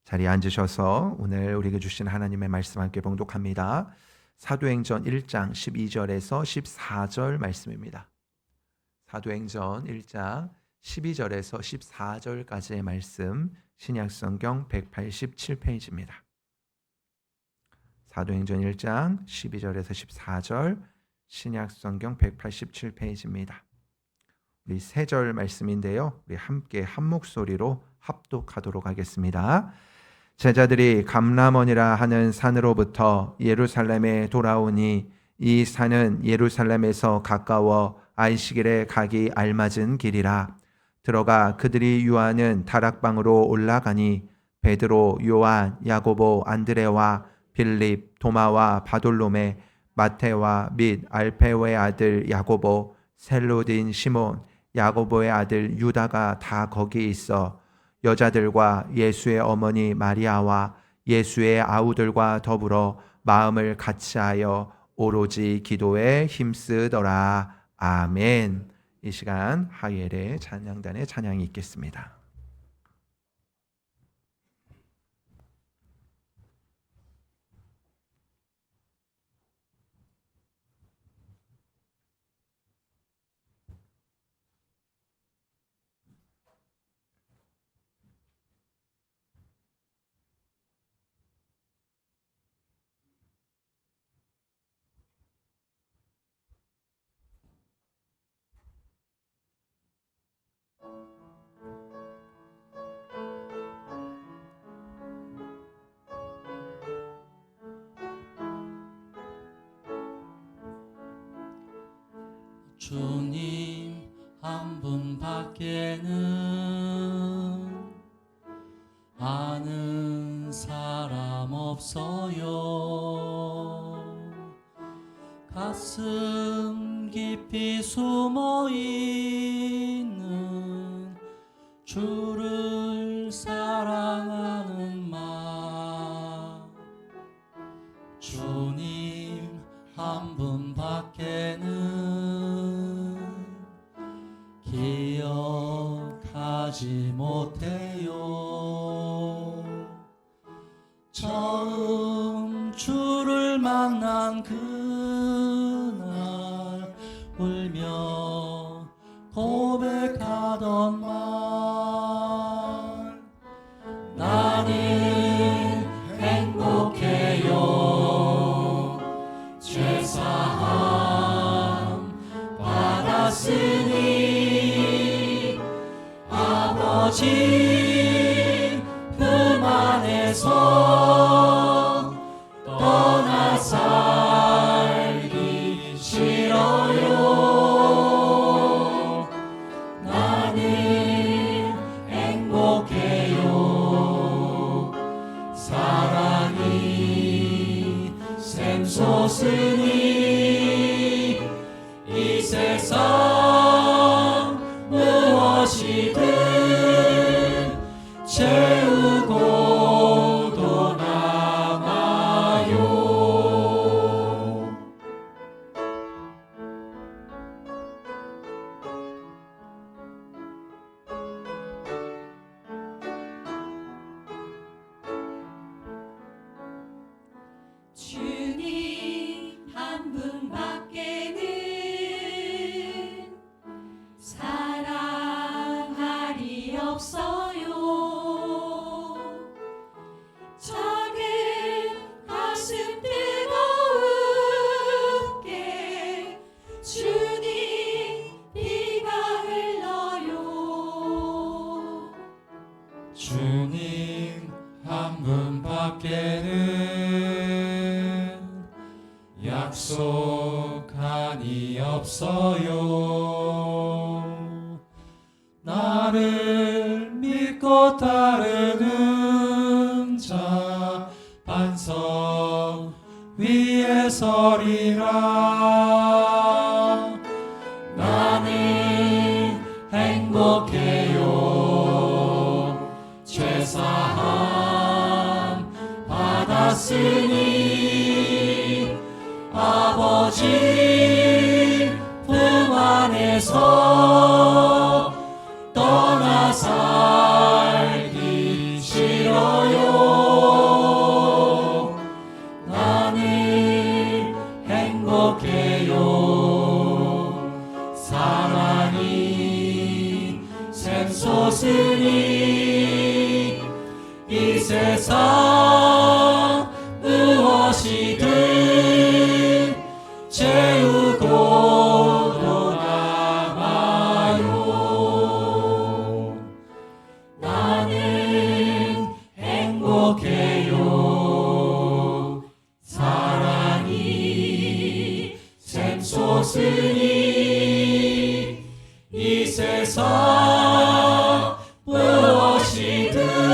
자리에 앉으셔서 오늘 우리에게 주신 하나님의 말씀 함께 봉독합니다. 사도행전 1장 12절에서 14절 말씀입니다. 사도행전 1장 12절에서 14절까지의 말씀, 신약성경 187페이지입니다. 사도행전 1장 12절에서 14절, 신약성경 187페이지입니다. 우리 3절 말씀인데요, 우리 함께 한 목소리로 합독하도록 하겠습니다. 제자들이 감람원이라 하는 산으로부터 예루살렘에 돌아오니 이 산은 예루살렘에서 가까워 안식일에 가기 알맞은 길이라. 들어가 그들이 유하는 다락방으로 올라가니 베드로, 요한, 야고보, 안드레와 빌립, 도마와 바돌로메, 마테와 및 알페오의 아들 야고보, 셀로딘 시몬, 야고보의 아들 유다가 다 거기 있어 여자들과 예수의 어머니 마리아와 예수의 아우들과 더불어 마음을 같이하여 오로지 기도에 힘쓰더라. 아멘. 이 시간 하이엘의 찬양단의 찬양이 있겠습니다. 주님 한 분밖에는 아는 사람 없어요. 가슴 깊이 숨어 있는 주를 사랑하는 마음, 주님 한 분밖에는 기억하지 못해요. 처음 주를 만난 그날 울며 고백하던 말, 나는 행복해요. 죄사함 받았으니 아버지 품 안에서 떠나 살기 싫어요. 나는 행복해요. 사랑이 샘솟으니 이 세상 무엇이든 채우고 또 남아요. 주님 한 분밖에는 사랑할이 없어요. 작은 가슴 뜨거운게 주님 피가 흘러요. 주님 한 분밖에는 약속하니 없어요. 나를 믿고 따르는 자 반석 위에 서리라. 나는 행복해요. 죄사함 받았으니 아버지 품 안에서 떠나 살기 싫어요. 세상 무엇이든 채우고 떠나가요. 나는 행복해요. 사랑이 샘솟으니 이 세상 무엇이든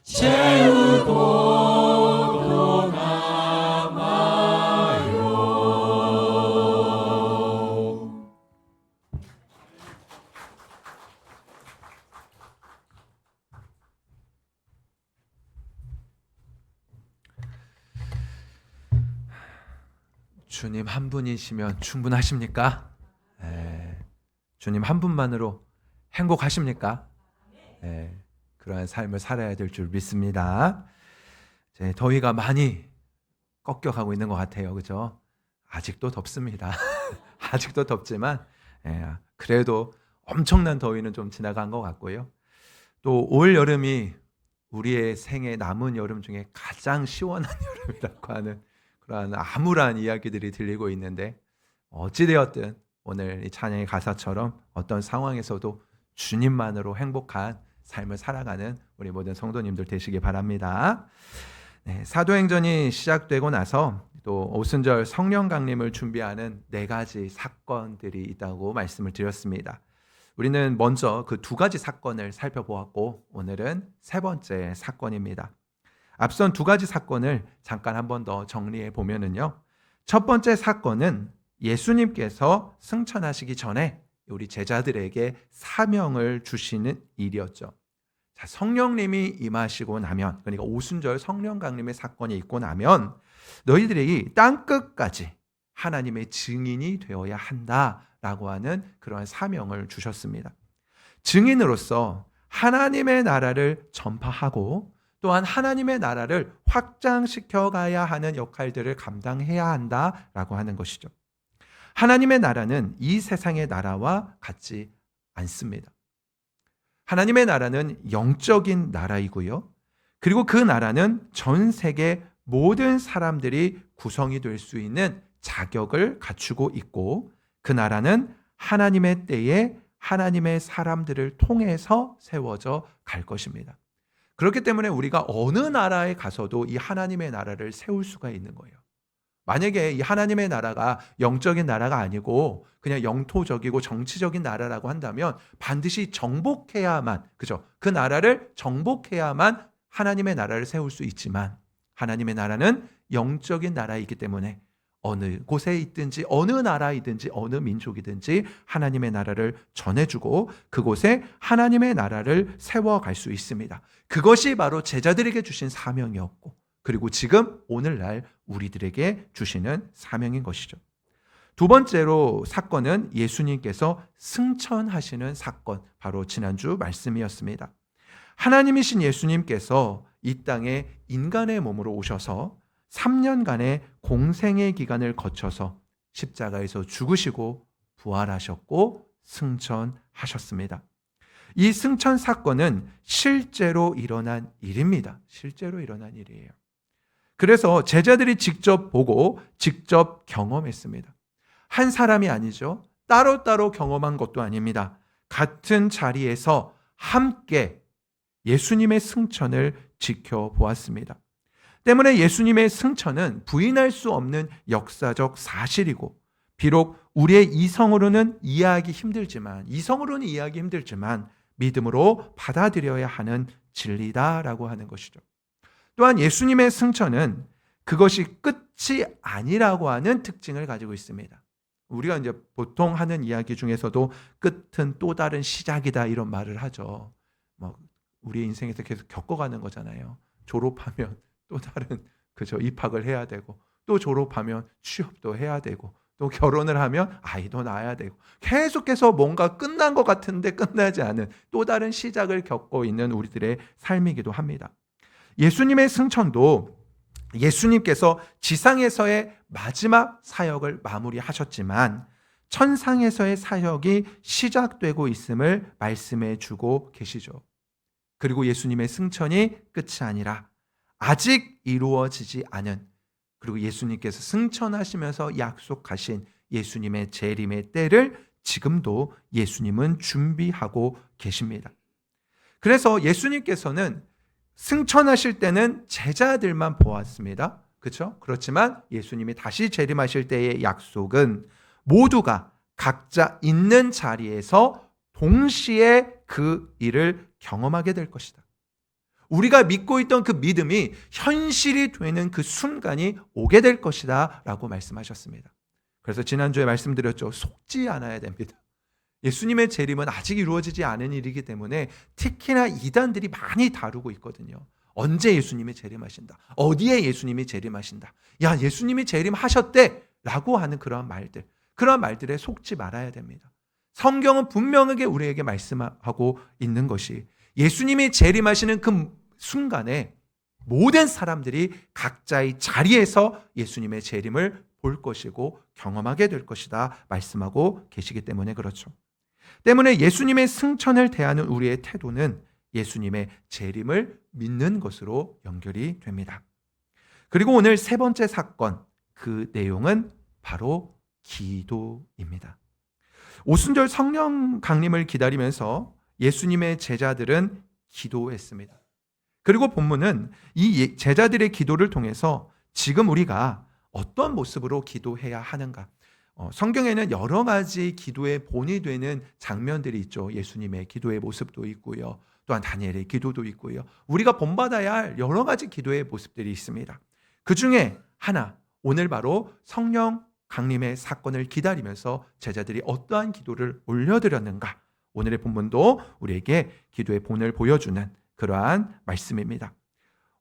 채우고 떠나가요. 주님 한 분이시면 충분하십니까? 주님 한 분만으로 행복하십니까? 그러한 삶을 살아야 될 줄 믿습니다. 이제 더위가 많이 꺾여가고 있는 것 같아요. 그죠? 아직도 덥습니다. 아직도 덥지만 그래도 엄청난 더위는 좀 지나간 것 같고요. 또 올 여름이 우리의 생애 남은 여름 중에 가장 시원한 여름이라고 하는 그러한 암울한 이야기들이 들리고 있는데, 어찌되었든 오늘 이 찬양의 가사처럼 어떤 상황에서도 주님만으로 행복한 삶을 살아가는 우리 모든 성도님들 되시기 바랍니다. 사도행전이 시작되고 나서 또 오순절 성령 강림을 준비하는 4가지 사건들이 있다고 말씀을 드렸습니다. 우리는 먼저 그 2가지 사건을 살펴보았고, 오늘은 3번째 사건입니다. 앞선 2가지 사건을 잠깐 한 번 더 정리해 보면은요, 첫 번째 사건은 예수님께서 승천하시기 전에 우리 제자들에게 사명을 주시는 일이었죠. 자, 성령님이 임하시고 나면, 그러니까 오순절 성령 강림의 사건이 있고 나면 너희들이 땅 끝까지 하나님의 증인이 되어야 한다라고 하는 그러한 사명을 주셨습니다. 증인으로서 하나님의 나라를 전파하고 또한 하나님의 나라를 확장시켜 가야 하는 역할들을 감당해야 한다라고 하는 것이죠. 하나님의 나라는 이 세상의 나라와 같지 않습니다. 하나님의 나라는 영적인 나라이고요. 그리고 그 나라는 전 세계 모든 사람들이 구성이 될 수 있는 자격을 갖추고 있고, 그 나라는 하나님의 때에 하나님의 사람들을 통해서 세워져 갈 것입니다. 그렇기 때문에 우리가 어느 나라에 가서도 이 하나님의 나라를 세울 수가 있는 거예요. 만약에 이 하나님의 나라가 영적인 나라가 아니고 그냥 영토적이고 정치적인 나라라고 한다면 반드시 정복해야만, 그죠? 그 나라를 정복해야만 하나님의 나라를 세울 수 있지만, 하나님의 나라는 영적인 나라이기 때문에 어느 곳에 있든지 어느 나라이든지 어느 민족이든지 하나님의 나라를 전해주고 그곳에 하나님의 나라를 세워갈 수 있습니다. 그것이 바로 제자들에게 주신 사명이었고, 그리고 지금 오늘날 우리들에게 주시는 사명인 것이죠. 2번째로 사건은 예수님께서 승천하시는 사건, 바로 지난주 말씀이었습니다. 하나님이신 예수님께서 이 땅에 인간의 몸으로 오셔서 3년간의 공생의 기간을 거쳐서 십자가에서 죽으시고 부활하셨고 승천하셨습니다. 이 승천 사건은 실제로 일어난 일입니다. 실제로 일어난 일이에요. 그래서 제자들이 직접 보고 직접 경험했습니다. 한 사람이 아니죠. 따로따로 경험한 것도 아닙니다. 같은 자리에서 함께 예수님의 승천을 지켜보았습니다. 때문에 예수님의 승천은 부인할 수 없는 역사적 사실이고, 비록 우리의 이성으로는 이해하기 힘들지만 믿음으로 받아들여야 하는 진리다라고 하는 것이죠. 또한 예수님의 승천은 그것이 끝이 아니라고 하는 특징을 가지고 있습니다. 우리가 이제 보통 하는 이야기 중에서도 끝은 또 다른 시작이다 이런 말을 하죠. 우리 인생에서 계속 겪어가는 거잖아요. 졸업하면 또 다른 입학을 해야 되고, 또 졸업하면 취업도 해야 되고, 또 결혼을 하면 아이도 낳아야 되고, 계속해서 뭔가 끝난 것 같은데 끝나지 않은 또 다른 시작을 겪고 있는 우리들의 삶이기도 합니다. 예수님의 승천도 예수님께서 지상에서의 마지막 사역을 마무리하셨지만 천상에서의 사역이 시작되고 있음을 말씀해 주고 계시죠. 그리고 예수님의 승천이 끝이 아니라 아직 이루어지지 않은, 그리고 예수님께서 승천하시면서 약속하신 예수님의 재림의 때를 지금도 예수님은 준비하고 계십니다. 그래서 예수님께서는 승천하실 때는 제자들만 보았습니다. 그렇죠? 그렇지만 예수님이 다시 재림하실 때의 약속은 모두가 각자 있는 자리에서 동시에 그 일을 경험하게 될 것이다. 우리가 믿고 있던 그 믿음이 현실이 되는 그 순간이 오게 될 것이다 라고 말씀하셨습니다. 그래서 지난주에 말씀드렸죠. 속지 않아야 됩니다. 예수님의 재림은 아직 이루어지지 않은 일이기 때문에 특히나 이단들이 많이 다루고 있거든요. 언제 예수님이 재림하신다, 어디에 예수님이 재림하신다, 야 예수님이 재림하셨대 라고 하는 그런 말들에 속지 말아야 됩니다. 성경은 분명하게 우리에게 말씀하고 있는 것이 예수님이 재림하시는 그 순간에 모든 사람들이 각자의 자리에서 예수님의 재림을 볼 것이고 경험하게 될 것이다 말씀하고 계시기 때문에 그렇죠. 때문에 예수님의 승천을 대하는 우리의 태도는 예수님의 재림을 믿는 것으로 연결이 됩니다. 그리고 오늘 세 번째 사건, 그 내용은 바로 기도입니다. 오순절 성령 강림을 기다리면서 예수님의 제자들은 기도했습니다. 그리고 본문은 이 제자들의 기도를 통해서 지금 우리가 어떤 모습으로 기도해야 하는가, 성경에는 여러 가지 기도의 본이 되는 장면들이 있죠. 예수님의 기도의 모습도 있고요, 또한 다니엘의 기도도 있고요. 우리가 본받아야 할 여러 가지 기도의 모습들이 있습니다. 그 중에 하나, 오늘 바로 성령 강림의 사건을 기다리면서 제자들이 어떠한 기도를 올려드렸는가, 오늘의 본문도 우리에게 기도의 본을 보여주는 그러한 말씀입니다.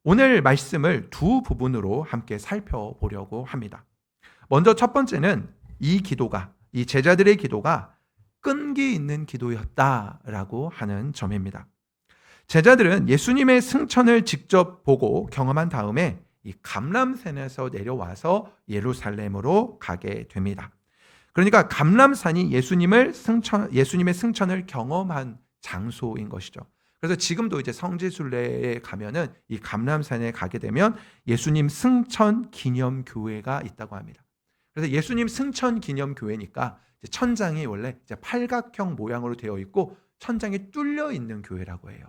오늘 말씀을 두 부분으로 함께 살펴보려고 합니다. 먼저 첫 번째는 이 제자들의 기도가 끈기 있는 기도였다라고 하는 점입니다. 제자들은 예수님의 승천을 직접 보고 경험한 다음에 이 감람산에서 내려와서 예루살렘으로 가게 됩니다. 그러니까 감람산이 예수님의 승천을 경험한 장소인 것이죠. 그래서 지금도 이제 성지순례에 가면은 이 감람산에 가게 되면 예수님 승천 기념 교회가 있다고 합니다. 그래서 예수님 승천 기념 교회니까 천장이 원래 이제 팔각형 모양으로 되어 있고 천장이 뚫려 있는 교회라고 해요.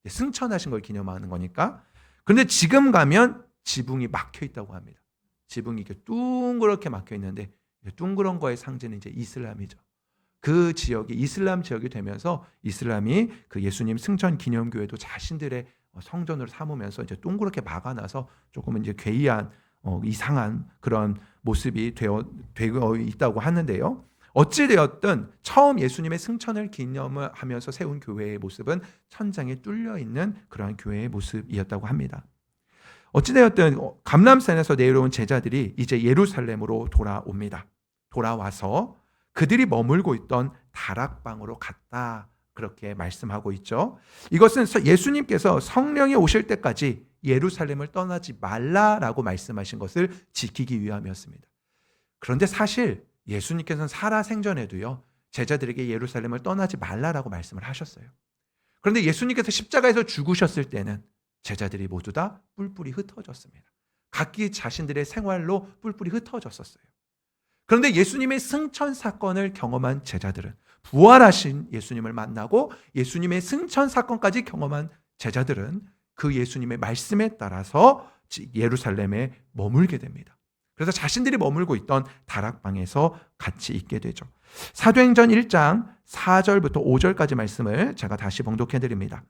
승천하신 걸 기념하는 거니까. 그런데 지금 가면 지붕이 막혀 있다고 합니다. 지붕이 이렇게 둥그렇게 막혀 있는데 둥그런 거의 상징은 이제 이슬람이죠. 그 지역이 이슬람 지역이 되면서 이슬람이 그 예수님 승천 기념교회도 자신들의 성전으로 삼으면서 이제 동그랗게 막아놔서 조금은 이제 괴이한 이상한 그런 모습이 되어 있다고 하는데요. 어찌되었든 처음 예수님의 승천을 기념하면서 세운 교회의 모습은 천장이 뚫려 있는 그러한 교회의 모습이었다고 합니다. 어찌되었든 감람산에서 내려온 제자들이 이제 예루살렘으로 돌아옵니다. 돌아와서 그들이 머물고 있던 다락방으로 갔다, 그렇게 말씀하고 있죠. 이것은 예수님께서 성령이 오실 때까지 예루살렘을 떠나지 말라라고 말씀하신 것을 지키기 위함이었습니다. 그런데 사실 예수님께서는 살아생전에도요, 제자들에게 예루살렘을 떠나지 말라라고 말씀을 하셨어요. 그런데 예수님께서 십자가에서 죽으셨을 때는 제자들이 모두 다 뿔뿔이 흩어졌습니다. 각기 자신들의 생활로 뿔뿔이 흩어졌었어요. 그런데 예수님의 승천 사건을 경험한 제자들은, 부활하신 예수님을 만나고 예수님의 승천 사건까지 경험한 제자들은 그 예수님의 말씀에 따라서 예루살렘에 머물게 됩니다. 그래서 자신들이 머물고 있던 다락방에서 같이 있게 되죠. 사도행전 1장 4절부터 5절까지 말씀을 제가 다시 봉독해 드립니다.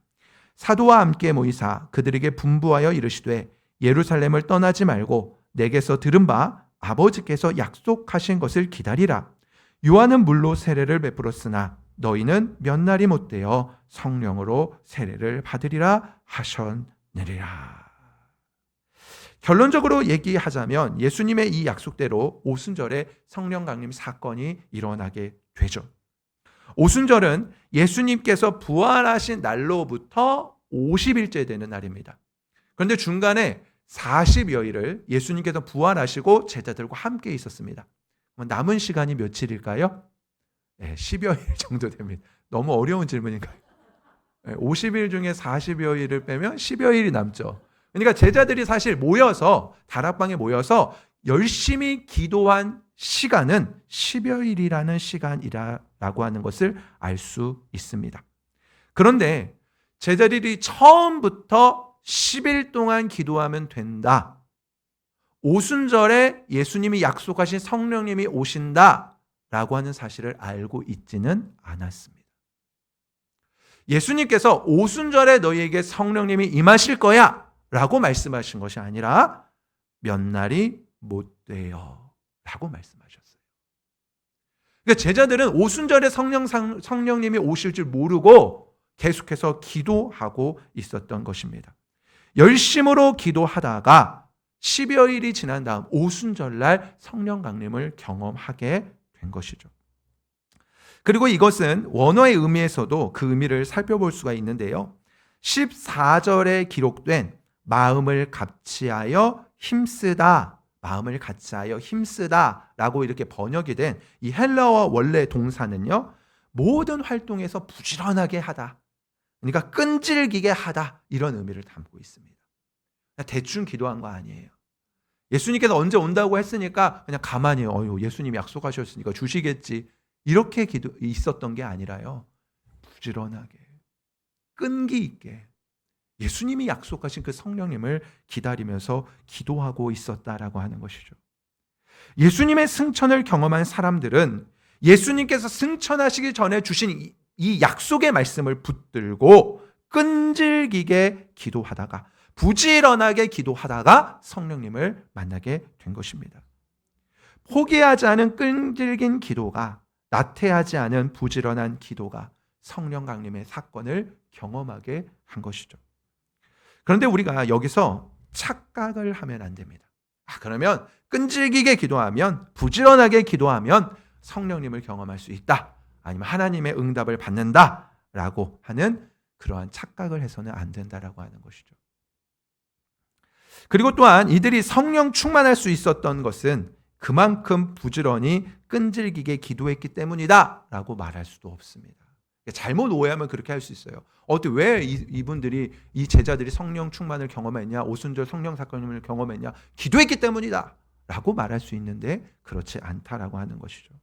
사도와 함께 모이사 그들에게 분부하여 이르시되 예루살렘을 떠나지 말고 내게서 들은 바 아버지께서 약속하신 것을 기다리라. 요한은 물로 세례를 베풀었으나 너희는 몇 날이 못되어 성령으로 세례를 받으리라 하셨느니라. 결론적으로 얘기하자면 예수님의 이 약속대로 오순절에 성령 강림 사건이 일어나게 되죠. 오순절은 예수님께서 부활하신 날로부터 50일째 되는 날입니다. 그런데 중간에 40여일을 예수님께서 부활하시고 제자들과 함께 있었습니다. 남은 시간이 며칠일까요? 네, 10여일 정도 됩니다. 너무 어려운 질문인가요? 50일 중에 40여 일을 빼면 10여 일이 남죠. 그러니까 제자들이 사실 모여서 다락방에 모여서 열심히 기도한 시간은 10여 일이라는 시간이라고 하는 것을 알 수 있습니다. 그런데 제자들이 처음부터 10일 동안 기도하면 된다. 오순절에 예수님이 약속하신 성령님이 오신다라고 하는 사실을 알고 있지는 않았습니다. 예수님께서 오순절에 너희에게 성령님이 임하실 거야 라고 말씀하신 것이 아니라 몇 날이 못 돼요 라고 말씀하셨어요. 그러니까 제자들은 오순절에 성령님이 오실 줄 모르고 계속해서 기도하고 있었던 것입니다. 열심으로 기도하다가 10여일이 지난 다음 오순절날 성령 강림을 경험하게 된 것이죠. 그리고 이것은 원어의 의미에서도 그 의미를 살펴볼 수가 있는데요. 14절에 기록된 마음을 같이하여 힘쓰다, 마음을 같이하여 힘쓰다라고 이렇게 번역이 된 이 헬라어 원래 동사는요, 모든 활동에서 부지런하게 하다, 그러니까 끈질기게 하다, 이런 의미를 담고 있습니다. 대충 기도한 거 아니에요. 예수님께서 언제 온다고 했으니까 그냥 가만히 예수님이 약속하셨으니까 주시겠지, 이렇게 있었던 게 아니라요, 부지런하게 끈기 있게 예수님이 약속하신 그 성령님을 기다리면서 기도하고 있었다라고 하는 것이죠. 예수님의 승천을 경험한 사람들은 예수님께서 승천하시기 전에 주신 이 약속의 말씀을 붙들고 끈질기게 기도하다가, 부지런하게 기도하다가 성령님을 만나게 된 것입니다. 포기하지 않은 끈질긴 기도가, 나태하지 않은 부지런한 기도가 성령 강림의 사건을 경험하게 한 것이죠. 그런데 우리가 여기서 착각을 하면 안 됩니다. 그러면 끈질기게 기도하면, 부지런하게 기도하면 성령님을 경험할 수 있다, 아니면 하나님의 응답을 받는다라고 하는 그러한 착각을 해서는 안 된다라고 하는 것이죠. 그리고 또한 이들이 성령 충만할 수 있었던 것은 그만큼 부지런히 끈질기게 기도했기 때문이다라고 말할 수도 없습니다. 잘못 오해하면 그렇게 할 수 있어요. 왜 이분들이, 이 제자들이 성령 충만을 경험했냐, 오순절 성령 사건을 경험했냐, 기도했기 때문이다 라고 말할 수 있는데 그렇지 않다라고 하는 것이죠.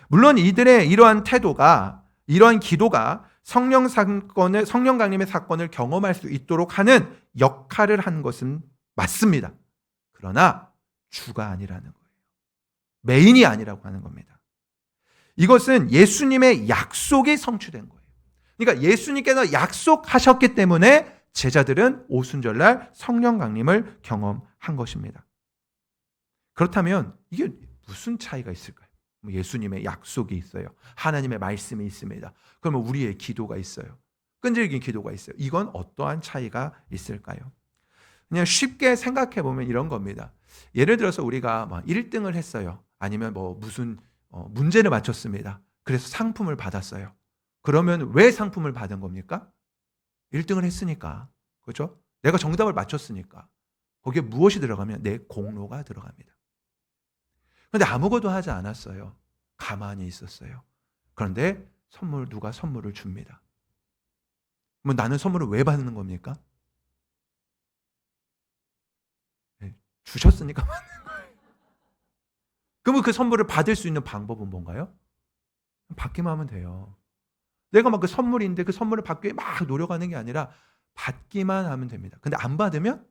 물론 이들의 이러한 태도가, 이러한 기도가 성령 강림의 사건을 경험할 수 있도록 하는 역할을 한 것은 맞습니다. 그러나 주가 아니라는 거예요. 메인이 아니라고 하는 겁니다. 이것은 예수님의 약속이 성취된 거예요. 그러니까 예수님께서 약속하셨기 때문에 제자들은 오순절날 성령 강림을 경험한 것입니다. 그렇다면 이게 무슨 차이가 있을까요? 예수님의 약속이 있어요. 하나님의 말씀이 있습니다. 그러면 우리의 기도가 있어요. 끈질긴 기도가 있어요. 이건 어떠한 차이가 있을까요? 그냥 쉽게 생각해 보면 이런 겁니다. 예를 들어서 우리가 1등을 했어요. 아니면 무슨 문제를 맞췄습니다. 그래서 상품을 받았어요. 그러면 왜 상품을 받은 겁니까? 1등을 했으니까. 그렇죠? 내가 정답을 맞췄으니까. 거기에 무엇이 들어가면 내 공로가 들어갑니다. 그런데 아무것도 하지 않았어요. 가만히 있었어요. 그런데 누가 선물을 줍니다. 그럼 나는 선물을 왜 받는 겁니까? 주셨으니까 받는 거예요. 그러면 그 선물을 받을 수 있는 방법은 뭔가요? 받기만 하면 돼요. 내가 그 선물인데 그 선물을 받기 위해 막 노력하는 게 아니라 받기만 하면 됩니다. 근데 안 받으면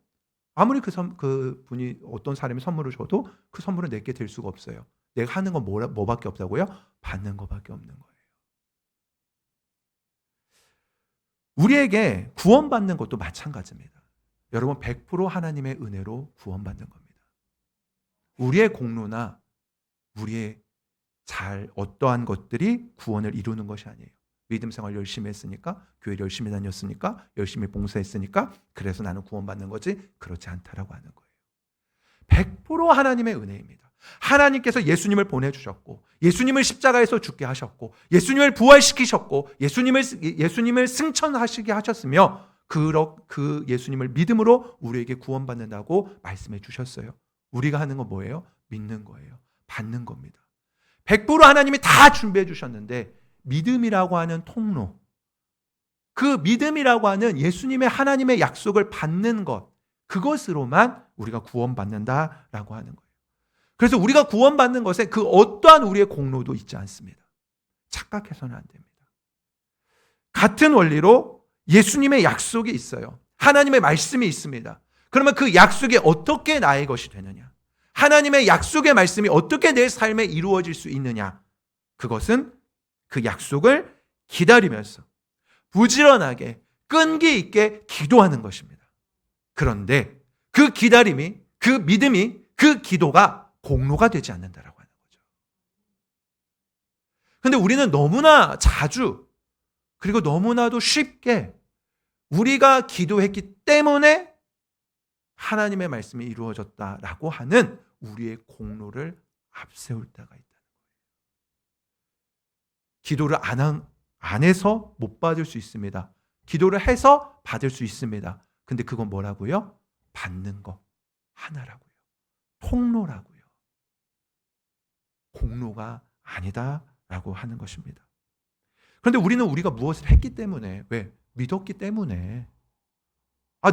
아무리 그 분이, 어떤 사람이 선물을 줘도 그 선물은 내게 될 수가 없어요. 내가 하는 건 뭐밖에 없다고요? 받는 것밖에 없는 거예요. 우리에게 구원받는 것도 마찬가지입니다. 여러분, 100% 하나님의 은혜로 구원받는 겁니다. 우리의 공로나 우리의 어떠한 것들이 구원을 이루는 것이 아니에요. 믿음 생활 열심히 했으니까, 교회 열심히 다녔으니까, 열심히 봉사했으니까 그래서 나는 구원받는 거지, 그렇지 않다라고 하는 거예요. 100% 하나님의 은혜입니다. 하나님께서 예수님을 보내주셨고, 예수님을 십자가에서 죽게 하셨고, 예수님을 부활시키셨고, 예수님을 승천하시게 하셨으며, 그 예수님을 믿음으로 우리에게 구원받는다고 말씀해 주셨어요. 우리가 하는 건 뭐예요? 믿는 거예요. 받는 겁니다. 100% 하나님이 다 준비해 주셨는데, 믿음이라고 하는 통로, 그 믿음이라고 하는 예수님의 하나님의 약속을 받는 것, 그것으로만 우리가 구원받는다라고 하는 거예요. 그래서 우리가 구원받는 것에 그 어떠한 우리의 공로도 있지 않습니다. 착각해서는 안 됩니다. 같은 원리로 예수님의 약속이 있어요. 하나님의 말씀이 있습니다. 그러면 그 약속이 어떻게 나의 것이 되느냐? 하나님의 약속의 말씀이 어떻게 내 삶에 이루어질 수 있느냐? 그것은 그 약속을 기다리면서 부지런하게 끈기 있게 기도하는 것입니다. 그런데 그 기다림이, 그 믿음이, 그 기도가 공로가 되지 않는다라고 하는 거죠. 그런데 우리는 너무나 자주, 그리고 너무나도 쉽게 우리가 기도했기 때문에 하나님의 말씀이 이루어졌다라고 하는 우리의 공로를 앞세울 때가 있다는 거예요. 기도를 안 해서 못 받을 수 있습니다. 기도를 해서 받을 수 있습니다. 근데 그건 뭐라고요? 받는 거 하나라고요. 통로라고요. 공로가 아니다라고 하는 것입니다. 그런데 우리는 우리가 무엇을 했기 때문에, 왜? 믿었기 때문에,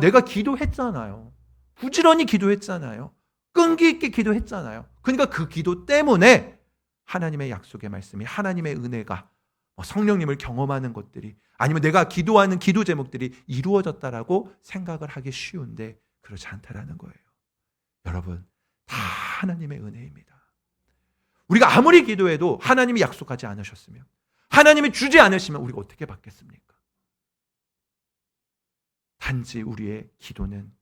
내가 기도했잖아요. 부지런히 기도했잖아요. 끈기 있게 기도했잖아요. 그러니까 그 기도 때문에 하나님의 약속의 말씀이, 하나님의 은혜가, 성령님을 경험하는 것들이, 아니면 내가 기도하는 기도 제목들이 이루어졌다라고 생각을 하기 쉬운데 그렇지 않다라는 거예요. 여러분, 다 하나님의 은혜입니다. 우리가 아무리 기도해도 하나님이 약속하지 않으셨으면, 하나님이 주지 않으시면 우리가 어떻게 받겠습니까? 단지 우리의 기도는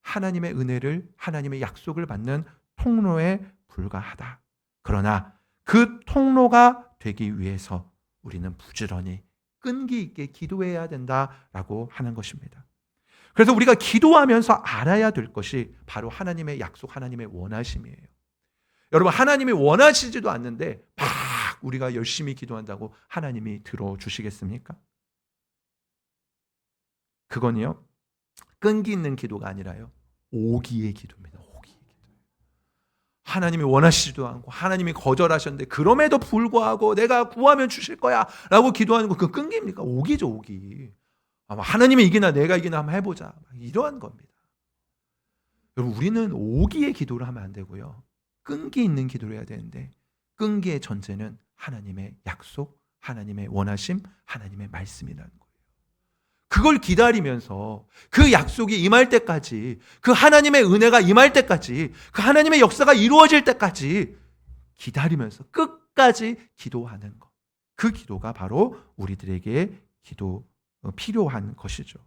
하나님의 은혜를, 하나님의 약속을 받는 통로에 불과하다. 그러나 그 통로가 되기 위해서 우리는 부지런히 끈기 있게 기도해야 된다라고 하는 것입니다. 그래서 우리가 기도하면서 알아야 될 것이 바로 하나님의 약속, 하나님의 원하심이에요. 여러분, 하나님이 원하시지도 않는데 막 우리가 열심히 기도한다고 하나님이 들어주시겠습니까? 그건요, 끈기 있는 기도가 아니라요, 오기의 기도입니다. 오기의 기도. 하나님이 원하시지도 않고 하나님이 거절하셨는데 그럼에도 불구하고 내가 구하면 주실 거야 라고 기도하는 거, 그건 끈기입니까? 오기죠, 오기. 하나님이 이기나 내가 이기나 한번 해보자, 이러한 겁니다. 여러분, 우리는 오기의 기도를 하면 안 되고요, 끈기 있는 기도를 해야 되는데, 끈기의 전제는 하나님의 약속, 하나님의 원하심, 하나님의 말씀이라는 거예요. 그걸 기다리면서 그 약속이 임할 때까지, 그 하나님의 은혜가 임할 때까지, 그 하나님의 역사가 이루어질 때까지 기다리면서 끝까지 기도하는 것, 그 기도가 바로 우리들에게 필요한 것이죠.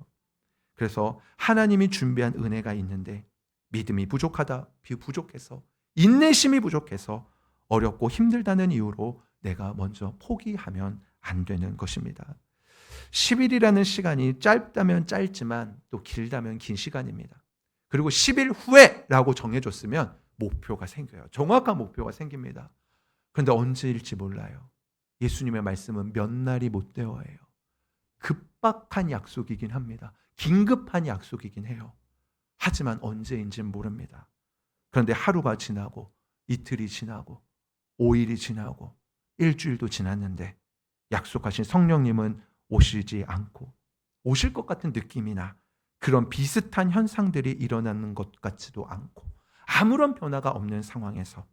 그래서 하나님이 준비한 은혜가 있는데 믿음이 부족해서, 인내심이 부족해서, 어렵고 힘들다는 이유로 내가 먼저 포기하면 안 되는 것입니다. 10일이라는 시간이 짧다면 짧지만 또 길다면 긴 시간입니다. 그리고 10일 후에라고 정해줬으면 목표가 생겨요. 정확한 목표가 생깁니다. 그런데 언제일지 몰라요. 예수님의 말씀은 몇 날이 못 되어예요. 급박한 약속이긴 합니다. 긴급한 약속이긴 해요. 하지만 언제인지는 모릅니다. 그런데 하루가 지나고, 이틀이 지나고, 5일이 지나고, 일주일도 지났는데 약속하신 성령님은 오시지 않고, 오실 것 같은 느낌이나 그런 비슷한 현상들이 일어나는 것 같지도 않고, 아무런 변화가 없는 상황에서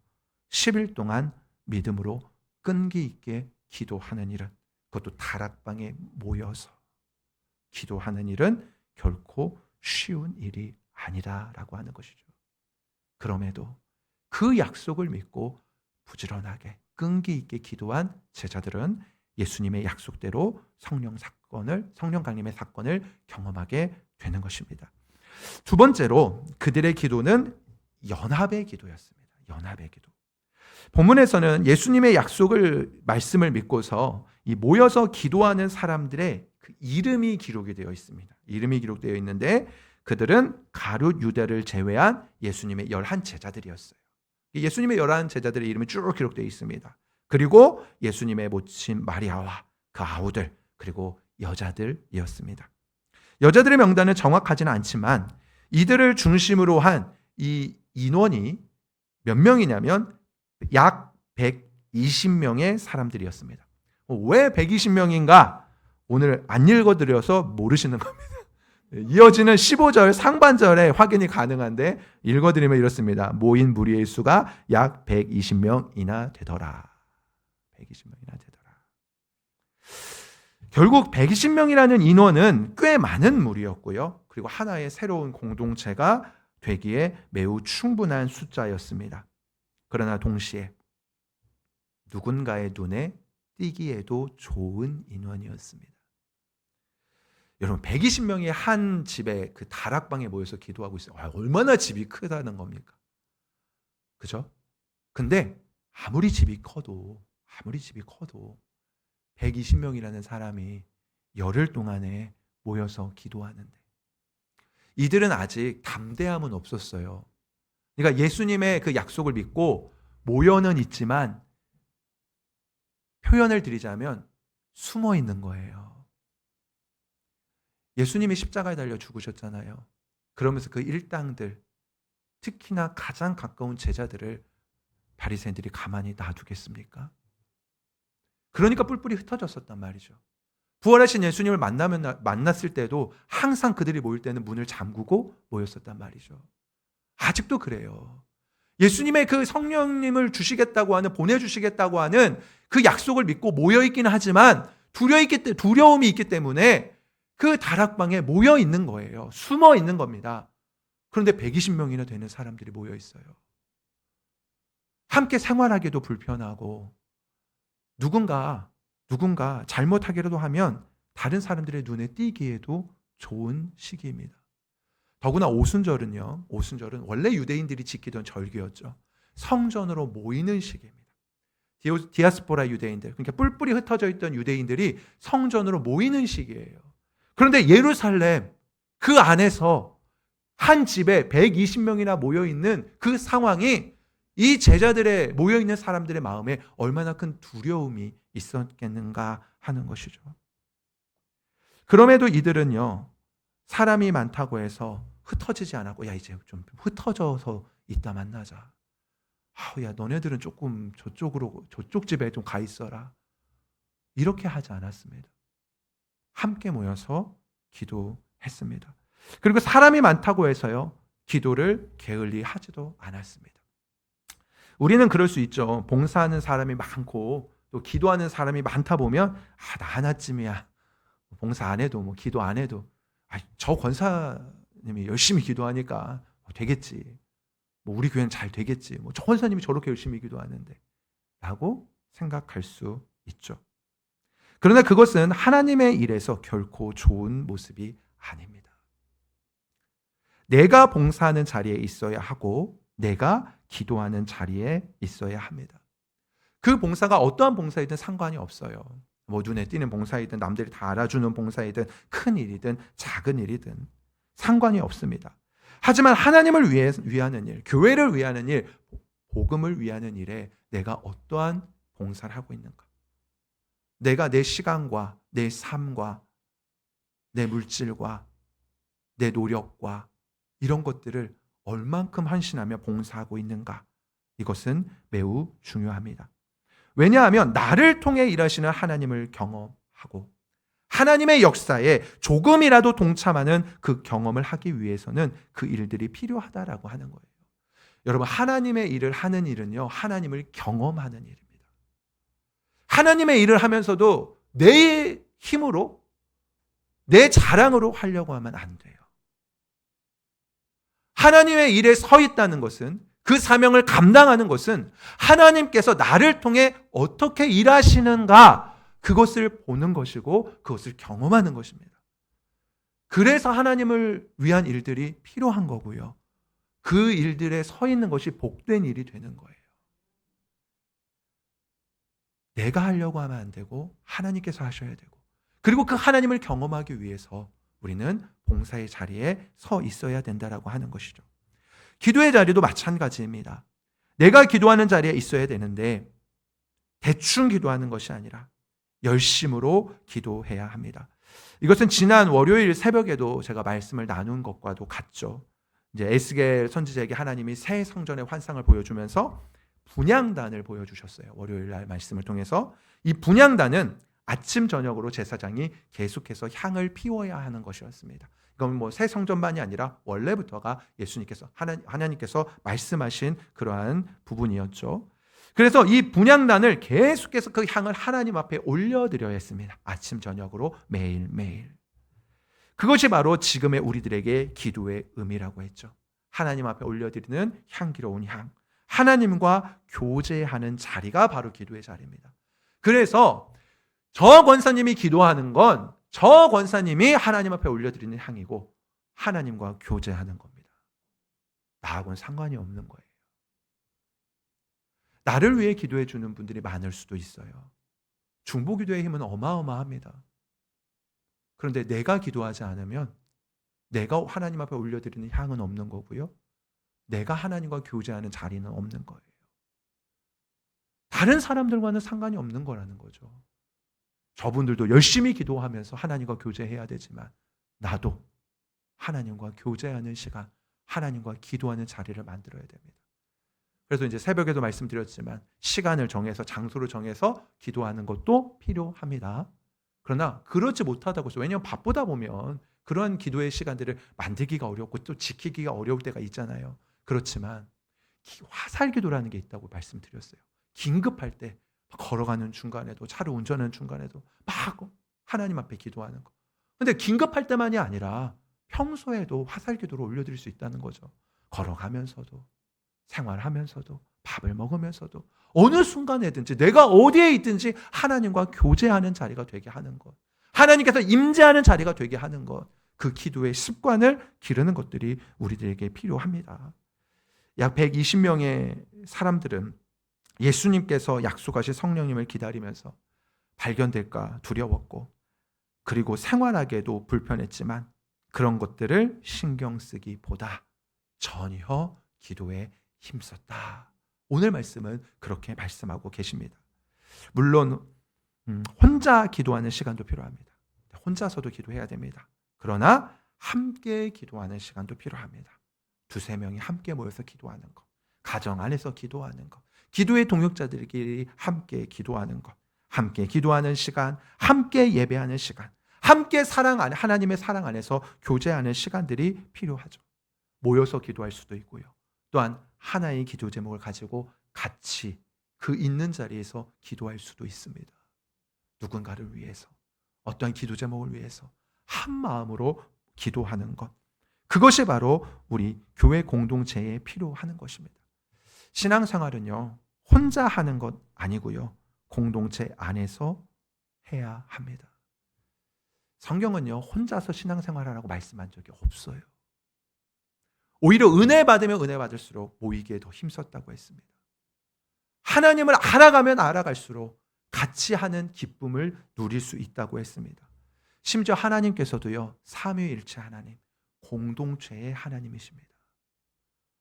10일 동안 믿음으로 끈기 있게 기도하는 일은, 그것도 다락방에 모여서 기도하는 일은 결코 쉬운 일이 아니다라고 하는 것이죠. 그럼에도 그 약속을 믿고 부지런하게 끈기 있게 기도한 제자들은 예수님의 약속대로 성령 강림의 사건을 경험하게 되는 것입니다. 두 번째로 그들의 기도는 연합의 기도였습니다. 연합의 기도. 본문에서는 예수님의 말씀을 믿고서 이 모여서 기도하는 사람들의 그 이름이 기록이 되어 있습니다. 이름이 기록되어 있는데 그들은 가룟 유다를 제외한 예수님의 11 제자들이었어요. 예수님의 11 제자들의 이름이 쭉 기록되어 있습니다. 그리고 예수님의 모친 마리아와 그 아우들, 그리고 여자들이었습니다. 여자들의 명단은 정확하지는 않지만 이들을 중심으로 한 이 인원이 몇 명이냐면 약 120명의 사람들이었습니다. 왜 120명인가? 오늘 안 읽어드려서 모르시는 겁니다. 이어지는 15절 상반절에 확인이 가능한데 읽어드리면 이렇습니다. 모인 무리의 수가 약 120명이나 되더라. 120명이나 되더라. 결국 120명이라는 인원은 꽤 많은 무리였고요. 그리고 하나의 새로운 공동체가 되기에 매우 충분한 숫자였습니다. 그러나 동시에 누군가의 눈에 띄기에도 좋은 인원이었습니다. 여러분 120명이 한 집에 그 다락방에 모여서 기도하고 있어요. 얼마나 집이 크다는 겁니까? 그죠? 근데 아무리 집이 커도 120명이라는 사람이 열흘 동안에 모여서 기도하는데 이들은 아직 담대함은 없었어요. 그러니까 예수님의 그 약속을 믿고 모여는 있지만 표현을 드리자면 숨어 있는 거예요. 예수님이 십자가에 달려 죽으셨잖아요. 그러면서 그 일당들, 특히나 가장 가까운 제자들을 바리새인들이 가만히 놔두겠습니까? 그러니까 뿔뿔이 흩어졌었단 말이죠. 부활하신 예수님을 만났을 때도 항상 그들이 모일 때는 문을 잠그고 모였었단 말이죠. 아직도 그래요. 예수님의 그 성령님을 주시겠다고 하는, 보내주시겠다고 하는 그 약속을 믿고 모여있기는 하지만 두려움이 있기 때문에 그 다락방에 모여 있는 거예요. 숨어 있는 겁니다. 그런데 120명이나 되는 사람들이 모여 있어요. 함께 생활하기도 불편하고 누군가 잘못하기라도 하면 다른 사람들의 눈에 띄기에도 좋은 시기입니다. 더구나 오순절은 원래 유대인들이 지키던 절기였죠. 성전으로 모이는 시기입니다. 디아스포라 유대인들, 그러니까 뿔뿔이 흩어져 있던 유대인들이 성전으로 모이는 시기예요. 그런데 예루살렘 그 안에서 한 집에 120명이나 모여있는 그 상황이 이 제자들의 모여있는 사람들의 마음에 얼마나 큰 두려움이 있었겠는가 하는 것이죠. 그럼에도 이들은요, 사람이 많다고 해서 흩어지지 않았고, 야 이제 좀 흩어져서 이따 만나자. 야 너네들은 조금 저쪽 집에 좀 가 있어라. 이렇게 하지 않았습니다. 함께 모여서 기도했습니다. 그리고 사람이 많다고 해서요, 기도를 게을리 하지도 않았습니다. 우리는 그럴 수 있죠. 봉사하는 사람이 많고 또 기도하는 사람이 많다 보면 나 하나쯤이야. 봉사 안 해도 기도 안 해도 저 권사님이 열심히 기도하니까 되겠지. 우리 교회는 잘 되겠지. 저 권사님이 저렇게 열심히 기도하는데 라고 생각할 수 있죠. 그러나 그것은 하나님의 일에서 결코 좋은 모습이 아닙니다. 내가 봉사하는 자리에 있어야 하고 내가 기도하는 자리에 있어야 합니다. 그 봉사가 어떠한 봉사이든 상관이 없어요. 눈에 띄는 봉사이든 남들이 다 알아주는 봉사이든 큰 일이든 작은 일이든 상관이 없습니다. 하지만 하나님을 위하는 일, 교회를 위하는 일, 복음을 위하는 일에 내가 어떠한 봉사를 하고 있는가? 내가 내 시간과 내 삶과 내 물질과 내 노력과 이런 것들을 얼만큼 헌신하며 봉사하고 있는가? 이것은 매우 중요합니다. 왜냐하면 나를 통해 일하시는 하나님을 경험하고 하나님의 역사에 조금이라도 동참하는 그 경험을 하기 위해서는 그 일들이 필요하다라고 하는 거예요. 여러분, 하나님의 일을 하는 일은요, 하나님을 경험하는 일입니다. 하나님의 일을 하면서도 내 힘으로, 내 자랑으로 하려고 하면 안 돼요. 하나님의 일에 서 있다는 것은, 그 사명을 감당하는 것은 하나님께서 나를 통해 어떻게 일하시는가, 그것을 보는 것이고 그것을 경험하는 것입니다. 그래서 하나님을 위한 일들이 필요한 거고요. 그 일들에 서 있는 것이 복된 일이 되는 거예요. 내가 하려고 하면 안 되고 하나님께서 하셔야 되고, 그리고 그 하나님을 경험하기 위해서 우리는 봉사의 자리에 서 있어야 된다라고 하는 것이죠. 기도의 자리도 마찬가지입니다. 내가 기도하는 자리에 있어야 되는데 대충 기도하는 것이 아니라 열심으로 기도해야 합니다. 이것은 지난 월요일 새벽에도 제가 말씀을 나눈 것과도 같죠. 이제 에스겔 선지자에게 하나님이 새 성전의 환상을 보여주면서 분향단을 보여주셨어요. 월요일 날 말씀을 통해서 이 분향단은 아침 저녁으로 제사장이 계속해서 향을 피워야 하는 것이었습니다. 이건 뭐 새 성전만이 아니라 원래부터가 예수님께서 하나님께서 말씀하신 그러한 부분이었죠. 그래서 이 분향단을 계속해서 그 향을 하나님 앞에 올려드려야 했습니다. 아침 저녁으로 매일매일. 그것이 바로 지금의 우리들에게 기도의 의미라고 했죠. 하나님 앞에 올려드리는 향기로운 향, 하나님과 교제하는 자리가 바로 기도의 자리입니다. 그래서 저 권사님이 기도하는 건 저 권사님이 하나님 앞에 올려드리는 향이고 하나님과 교제하는 겁니다. 나하고는 상관이 없는 거예요. 나를 위해 기도해 주는 분들이 많을 수도 있어요. 중보기도의 힘은 어마어마합니다. 그런데 내가 기도하지 않으면 내가 하나님 앞에 올려드리는 향은 없는 거고요. 내가 하나님과 교제하는 자리는 없는 거예요. 다른 사람들과는 상관이 없는 거라는 거죠. 저분들도 열심히 기도하면서 하나님과 교제해야 되지만 나도 하나님과 교제하는 시간, 하나님과 기도하는 자리를 만들어야 됩니다. 그래서 이제 새벽에도 말씀드렸지만 시간을 정해서 장소를 정해서 기도하는 것도 필요합니다. 그러나 그렇지 못하다고 해서, 왜냐하면 바쁘다 보면 그런 기도의 시간들을 만들기가 어렵고 또 지키기가 어려울 때가 있잖아요. 그렇지만 화살기도라는 게 있다고 말씀드렸어요. 긴급할 때 걸어가는 중간에도, 차를 운전하는 중간에도 막 하나님 앞에 기도하는 거. 근데 긴급할 때만이 아니라 평소에도 화살기도를 올려드릴 수 있다는 거죠. 걸어가면서도, 생활하면서도, 밥을 먹으면서도, 어느 순간에든지 내가 어디에 있든지 하나님과 교제하는 자리가 되게 하는 것, 하나님께서 임재하는 자리가 되게 하는 것, 그 기도의 습관을 기르는 것들이 우리들에게 필요합니다. 약 120명의 사람들은 예수님께서 약속하신 성령님을 기다리면서 발견될까 두려웠고, 그리고 생활하기에도 불편했지만 그런 것들을 신경 쓰기보다 전혀 기도에 힘썼다. 오늘 말씀은 그렇게 말씀하고 계십니다. 물론 혼자 기도하는 시간도 필요합니다. 혼자서도 기도해야 됩니다. 그러나 함께 기도하는 시간도 필요합니다. 두세 명이 함께 모여서 기도하는 것, 가정 안에서 기도하는 것, 기도의 동역자들끼리 함께 기도하는 것, 함께 기도하는 시간, 함께 예배하는 시간, 함께 하나님의 사랑 안에서 교제하는 시간들이 필요하죠. 모여서 기도할 수도 있고요. 또한 하나의 기도 제목을 가지고 같이 그 있는 자리에서 기도할 수도 있습니다. 누군가를 위해서, 어떠한 기도 제목을 위해서 한 마음으로 기도하는 것, 그것이 바로 우리 교회 공동체에 필요하는 것입니다. 신앙생활은요, 혼자 하는 것 아니고요, 공동체 안에서 해야 합니다. 성경은요, 혼자서 신앙생활하라고 말씀한 적이 없어요. 오히려 은혜 받으면 은혜 받을수록 모이기에 더 힘썼다고 했습니다. 하나님을 알아가면 알아갈수록 같이 하는 기쁨을 누릴 수 있다고 했습니다. 심지어 하나님께서도요, 삼위일체 하나님, 공동체의 하나님이십니다.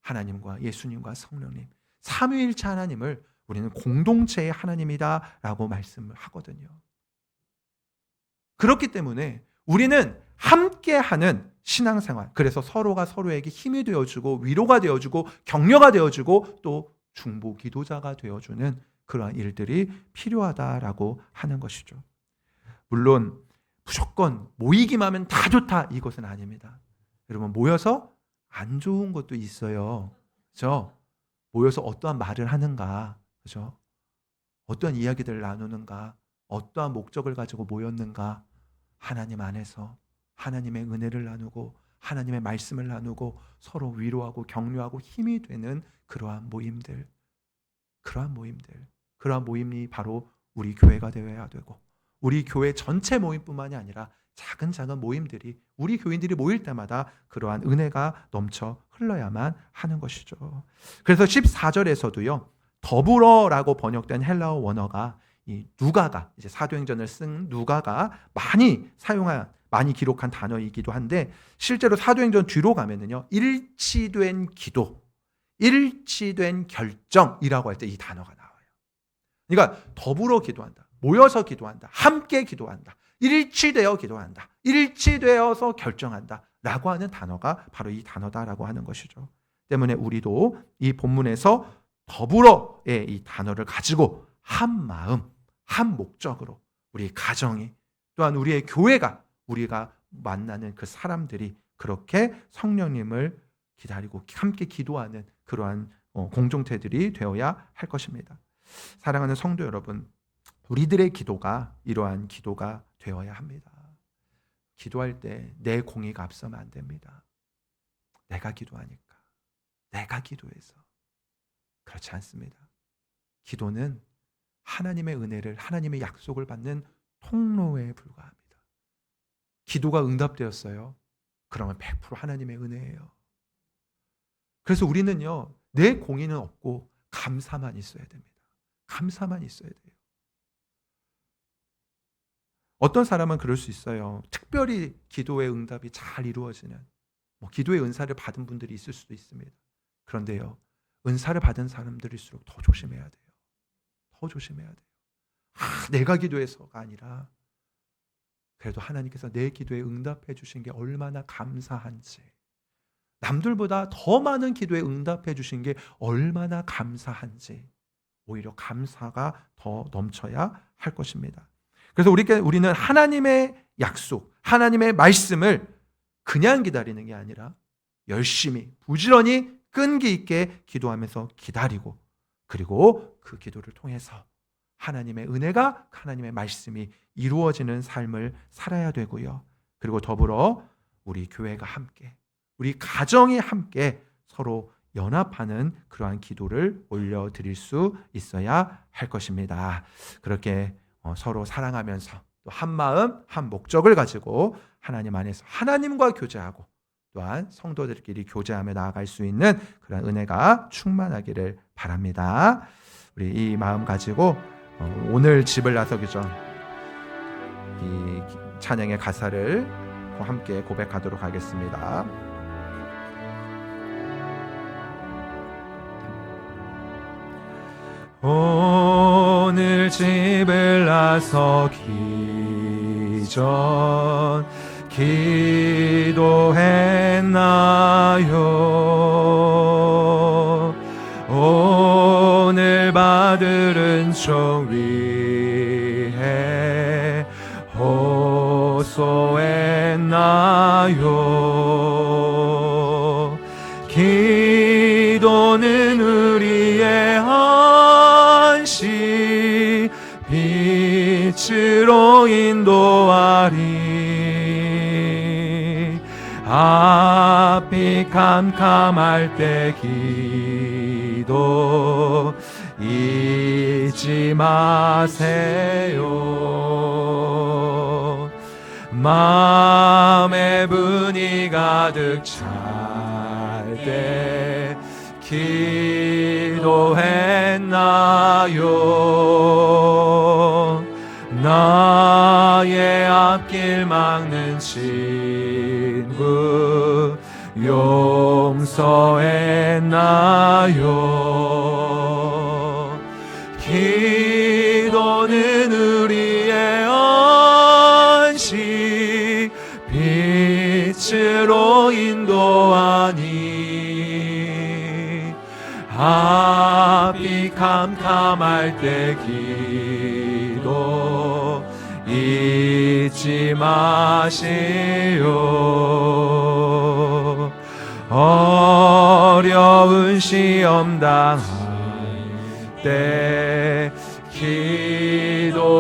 하나님과 예수님과 성령님, 삼위일체 하나님을 우리는 공동체의 하나님이다 라고 말씀을 하거든요. 그렇기 때문에 우리는 함께하는 신앙생활, 그래서 서로가 서로에게 힘이 되어주고 위로가 되어주고 격려가 되어주고 또 중보 기도자가 되어주는 그러한 일들이 필요하다라고 하는 것이죠. 물론 무조건 모이기만 하면 다 좋다, 이것은 아닙니다. 여러분, 모여서 안 좋은 것도 있어요. 그렇죠? 모여서 어떠한 말을 하는가, 그렇죠? 어떠한 이야기들을 나누는가, 어떠한 목적을 가지고 모였는가, 하나님 안에서 하나님의 은혜를 나누고 하나님의 말씀을 나누고 서로 위로하고 격려하고 힘이 되는 그러한 모임들, 그러한 모임이 바로 우리 교회가 되어야 되고, 우리 교회 전체 모임뿐만이 아니라 작은 모임들이, 우리 교인들이 모일 때마다 그러한 은혜가 넘쳐 흘러야만 하는 것이죠. 그래서 14절에서도요, 더불어라고 번역된 헬라어 원어가 이 누가가, 이제 사도행전을 쓴 누가가 많이 기록한 단어이기도 한데, 실제로 사도행전 뒤로 가면은요, 일치된 기도, 일치된 결정이라고 할 때 이 단어가 나와요. 그러니까 더불어 기도한다, 모여서 기도한다, 함께 기도한다, 일치되어 기도한다, 일치되어서 결정한다 라고 하는 단어가 바로 이 단어다라고 하는 것이죠. 때문에 우리도 이 본문에서 더불어의 이 단어를 가지고 한 마음, 한 목적으로 우리 가정이, 또한 우리의 교회가, 우리가 만나는 그 사람들이 그렇게 성령님을 기다리고 함께 기도하는 그러한 공동체들이 되어야 할 것입니다. 사랑하는 성도 여러분, 우리들의 기도가 이러한 기도가 되어야 합니다. 기도할 때 내 공의가 앞서면 안 됩니다. 내가 기도하니까, 내가 기도해서. 그렇지 않습니다. 기도는 하나님의 은혜를, 하나님의 약속을 받는 통로에 불과합니다. 기도가 응답되었어요. 그러면 100% 하나님의 은혜예요. 그래서 우리는요, 내 공의는 없고 감사만 있어야 됩니다. 감사만 있어야 돼요. 어떤 사람은 그럴 수 있어요. 특별히 기도의 응답이 잘 이루어지는, 기도의 은사를 받은 분들이 있을 수도 있습니다. 그런데요, 은사를 받은 사람들일수록 더 조심해야 돼요. 더 조심해야 돼요. 내가 기도해서가 아니라 그래도 하나님께서 내 기도에 응답해 주신 게 얼마나 감사한지, 남들보다 더 많은 기도에 응답해 주신 게 얼마나 감사한지, 오히려 감사가 더 넘쳐야 할 것입니다. 그래서 우리는 하나님의 약속, 하나님의 말씀을 그냥 기다리는 게 아니라 열심히, 부지런히 끈기 있게 기도하면서 기다리고, 그리고 그 기도를 통해서 하나님의 은혜가, 하나님의 말씀이 이루어지는 삶을 살아야 되고요. 그리고 더불어 우리 교회가 함께, 우리 가정이 함께 서로 연합하는 그러한 기도를 올려드릴 수 있어야 할 것입니다. 그렇게 서로 사랑하면서 또 한 마음, 한 목적을 가지고 하나님 안에서 하나님과 교제하고, 또한 성도들끼리 교제하며 나아갈 수 있는 그런 은혜가 충만하기를 바랍니다. 우리 이 마음 가지고 오늘 집을 나서기 전 이 찬양의 가사를 함께 고백하도록 하겠습니다. 오늘 집을 나서기 전 기도했나요? 오늘 받을 은총 위해 호소했나요? 기도는 우리의 안식, 빛으로 인도하리. 앞이 캄캄할 때 기도 잊지 마세요. 마음의 분이 가득 찰 때 기도했나요? 나의 앞길 막는 친구 용서했나요? 기도는 우리의 안식, 빛으로 인도하니. 앞이 캄캄할 때 기도 잊지 마시오. 어려운 시험 당할 때 기도했나요?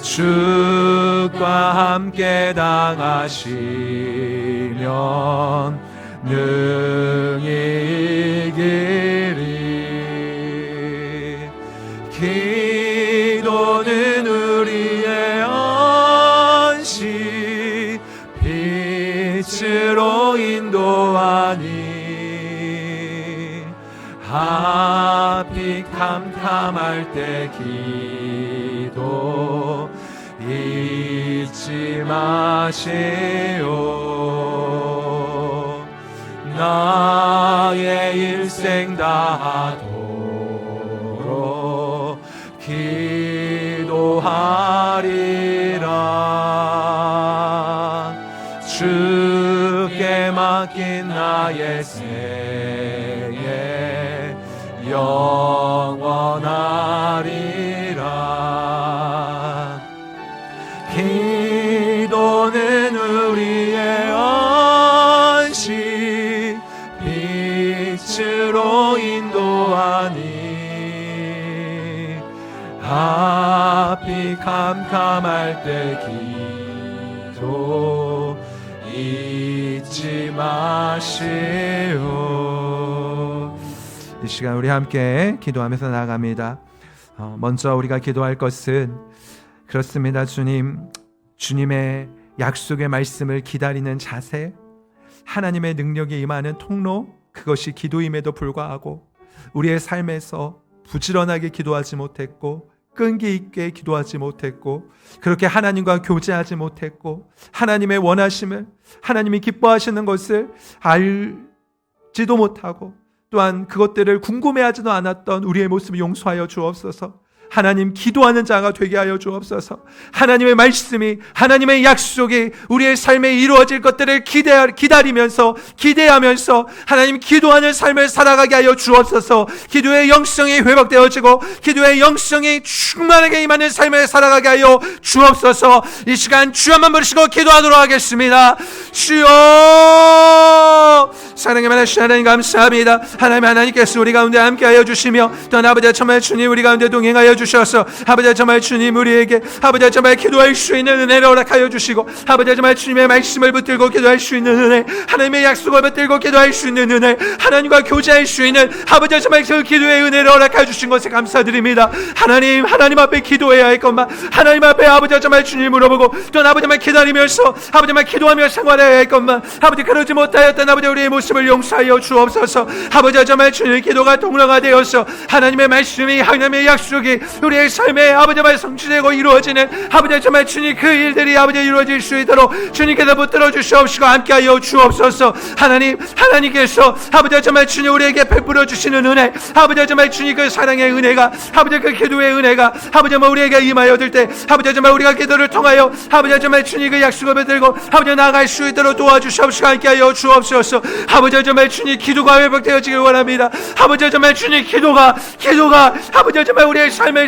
주과 함께 당하시면 능히 이기리. 기도는 우리의 안식, 빛으로 인도하니. 앞이 캄캄할 때 기도 잊지 마시오. 나의 일생 다하도록 기도하리라. 주께 맡긴 나의 생애 영원하리라. 기도는 우리의 안식, 빛으로 인도하니 앞이 캄캄할 때 기도 잊지 마시오. 이 시간 우리 함께 기도하면서 나아갑니다. 먼저 우리가 기도할 것은 그렇습니다. 주님의 약속의 말씀을 기다리는 자세, 하나님의 능력이 임하는 통로, 그것이 기도임에도 불구하고 우리의 삶에서 부지런하게 기도하지 못했고 끈기 있게 기도하지 못했고 그렇게 하나님과 교제하지 못했고 하나님의 원하심을, 하나님이 기뻐하시는 것을 알지도 못하고 또한 그것들을 궁금해하지도 않았던 우리의 모습을 용서하여 주옵소서. 하나님, 기도하는 자가 되게 하여 주옵소서. 하나님의 말씀이, 하나님의 약속이 우리의 삶에 이루어질 것들을 기다리면서 기대하면서 하나님 기도하는 삶을 살아가게 하여 주옵소서. 기도의 영성이 회복되어지고 기도의 영성이 충만하게 임하는 삶을 살아가게 하여 주옵소서. 이 시간 주여 한번 부르시고 기도하도록 하겠습니다. 주여, 사랑의 많으신 하나님 감사합니다. 하나님께서 우리 가운데 함께하여 주시며 또한 아버지 정말 주님 우리 가운데 동행하여 주셔서 아버지 정말 주님 우리에게 아버지 정말 기도할 수 있는 은혜를 허락하여 주시고 아버지 정말 주님의 말씀을 붙들고 기도할 수 있는 은혜, 하나님의 약속을 붙들고 기도할 수 있는 은혜, 하나님과 교제할 수 있는 아버지 정말 그 기도의 은혜를 허락하여 주신 것에 감사드립니다. 하나님 앞에 기도해야 할 것만 하나님 앞에 아버지 정말 주님 물어보고 또 아버지 정말 기다리면서 아버지 정말 기도하며 생활해야 할 것만 아버지 그러지 못하였던 아버지 우리의 모습을 용서하여 주옵소서. 아버지 정말 주님의 기도가 통로가 되어서 하나님의 말씀이, 하나님의 약속이 우리의 삶에 아버지 정말 성취되고 이루어지는 아버지 정말 주님 그 일들이 아버지 이루어질 수 있도록 주님께서 붙들어 주시옵시고 함께하여 주옵소서. 하나님께서 아버지 정말 주님 우리에게 베풀어 주시는 은혜, 아버지 정말 주님 그 사랑의 은혜가, 아버지 그 기도의 은혜가 아버지 정말 우리에게 임하여 들 때 아버지 정말 우리가 기도를 통하여 아버지 정말 주님 그 약속을 붙들고 아버지 나아갈 수 있도록 도와주시옵시고 함께하여 주옵소서. 아버지 정말 주님 기도가 회복되어지길 원합니다. 아버지 정말 주님 기도가 아버지 정말 우리의 삶에서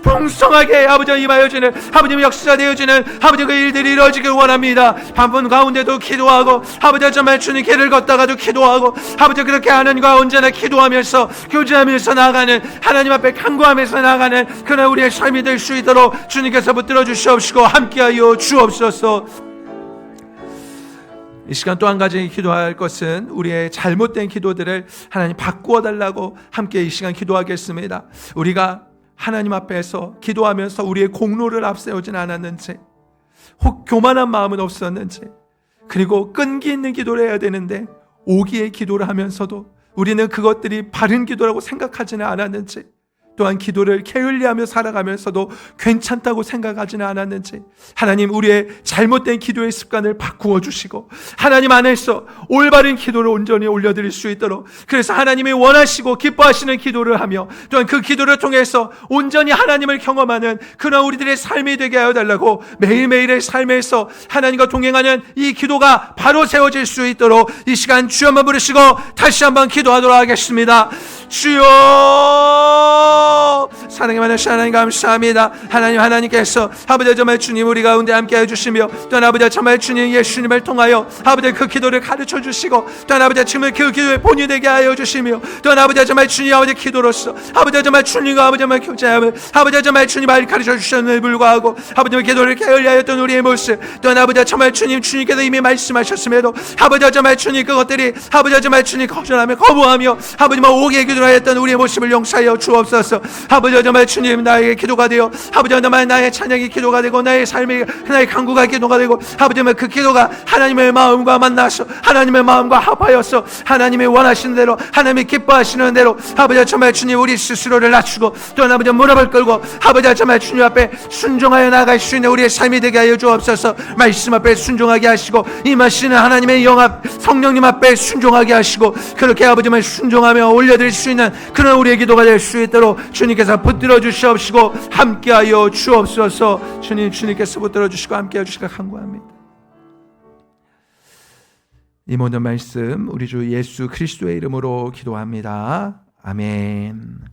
풍성하게 아버지 임하여지는 아버지 역사되어지는 아버지 그 일들이 이루어지길 원합니다. 바쁜 가운데도 기도하고 아버지 정말 주님 길을 걷다가도 기도하고 아버지 그렇게 하나님과 언제나 기도하면서 교제하면서 나아가는 하나님 앞에 간구하면서 나아가는 그런 우리의 삶이 될 수 있도록 주님께서 붙들어 주시옵시고 함께하여 주옵소서. 이 시간 또 한 가지 기도할 것은 우리의 잘못된 기도들을 하나님 바꾸어 달라고 함께 이 시간 기도하겠습니다. 우리가 하나님 앞에서 기도하면서 우리의 공로를 앞세우진 않았는지, 혹 교만한 마음은 없었는지, 그리고 끈기 있는 기도를 해야 되는데 오기의 기도를 하면서도 우리는 그것들이 바른 기도라고 생각하지는 않았는지, 또한 기도를 게을리하며 살아가면서도 괜찮다고 생각하지는 않았는지 하나님 우리의 잘못된 기도의 습관을 바꾸어 주시고 하나님 안에서 올바른 기도를 온전히 올려드릴 수 있도록, 그래서 하나님이 원하시고 기뻐하시는 기도를 하며 또한 그 기도를 통해서 온전히 하나님을 경험하는 그런 우리들의 삶이 되게 하여 달라고 매일매일의 삶에서 하나님과 동행하는 이 기도가 바로 세워질 수 있도록 이 시간 주여 한번 부르시고 다시 한번 기도하도록 하겠습니다. 주여, 사랑의 많으신 하나님 감사합니다. 하나님께서 아버지 정말 주님 우리 가운데 함께 해주시며 또한 아버지 정말 주님 예수님을 통하여 아버지 그 기도를 가르쳐 주시고 또한 아버지 정말 그 기도의 본이 되게 하여 주시며 또한 아버지 정말 주님 아버지 기도로서 아버지 정말 주님과 아버지 정말 교제하며 아버지 정말 주님 말 가르쳐 주셨음에 불구하고 아버지 정말 기도를 게을리하였던 우리의 모습, 또한 아버지 정말 주님께서 이미 말씀하셨음에도 아버지 정말 주님 그것들이 아버지 정말 주님 거부하며 아버지 오기의 기도를 하였던 우리의 모습을 용서하여 주옵소서. 아버지 정말 주님 나에게 기도가 되어 아버지 정말 나의 찬양이 기도가 되고 나의 삶이 나의 간구가 기도가 되고 아버지 정말 그 기도가 하나님의 마음과 만나서 하나님의 마음과 합하여서 하나님이 원하시는 대로 하나님이 기뻐하시는 대로 아버지 정말 주님 우리 스스로를 낮추고 또한 아버지 무릎을 꿇고 아버지 정말 주님 앞에 순종하여 나아갈 수 있는 우리의 삶이 되게 하여 주옵소서. 말씀 앞에 순종하게 하시고 임하시는 하나님의 영합 성령님 앞에 순종하게 하시고 그렇게 아버지 정말 순종하며 올려드릴 수 있는 그런 우리의 기도가 될 수 있도록 주님께서 붙들어 주시옵시고 함께하여 주옵소서. 주님께서 붙들어 주시고 함께하여 주시기를 간구합니다. 이 모든 말씀 우리 주 예수 그리스도의 이름으로 기도합니다. 아멘.